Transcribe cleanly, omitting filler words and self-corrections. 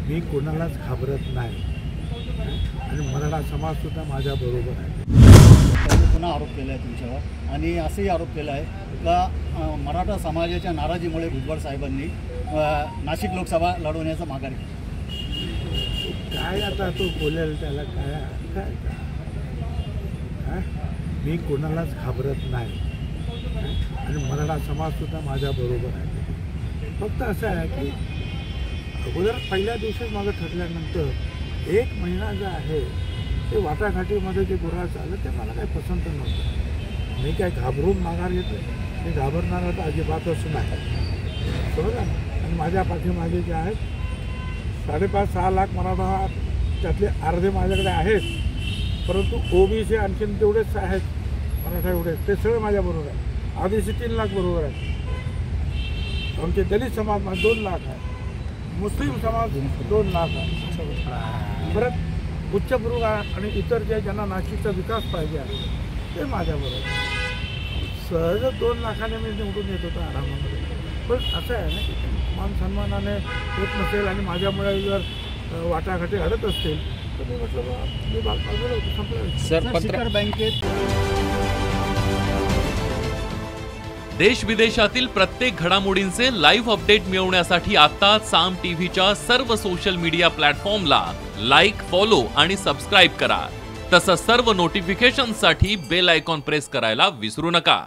मी कोणालाच घाबरत नाही आणि मराठा समाज सुद्धा माझ्या बरोबर आहे। त्यांनी पुन्हा आरोप केला आहे तुमच्यावर आणि असंही आरोप केला आहे का मराठा समाजाच्या नाराजीमुळे भुजबळ साहेबांनी नाशिक लोकसभा लढवण्याचा माघार घेतला। काय आता तो बोलेल त्याला काय काय मी कोणालाच घाबरत नाही आणि मराठा समाज सुद्धा माझ्या बरोबर आहे। फक्त असं आहे की अगोदर पहिल्या दिवशीच माझं ठरल्यानंतर 1 महिना जो आहे ते वाटाघाटीमध्ये जे गुन्हा झालं ते मला काही पसंत नव्हतं। मी काय घाबरून माघार घेतो, मी घाबरणार तर अजिबातच नाही, बरोबर आहे। आणि माझ्या पाठीमागे जे आहेत 5.5-6 लाख मराठा, त्यातले अर्धे माझ्याकडे आहेत, परंतु ओबीसी आणखीन तेवढेच आहेत, मराठा एवढेच, ते सगळे माझ्याबरोबर आहे। आदिवासी 3 लाख बरोबर आहेत, आमचे दलित समाज 2 लाख आहे, मुस्लिम समाज 2 लाख आहे, परत उच्चभ्रू आणि इतर ज्यांना नाशिकचा विकास पाहिजे आहे ते माझ्याबरोबर आहे। सहज 2 लाखाने मी निवडून येत होतो आरामामध्ये। पण असं आहे ना की मान सन्मानाने होत नसेल आणि माझ्यामुळे जर वाटाघाटी घडत असतील तर मी म्हटलं मी बाजूला होतो, संपलं। सर, बँकेत देश विदेशातील प्रत्येक घडामोडींचे लाईव्ह अपडेट मिळवण्यासाठी आता साम टीव्हीच्या सर्व सोशल मीडिया प्लॅटफॉर्मला लाईक, फॉलो आणि सबस्क्राईब करा। तसंच सर्व नोटिफिकेशनसाठी बेल आयकॉन प्रेस करायला विसरू नका।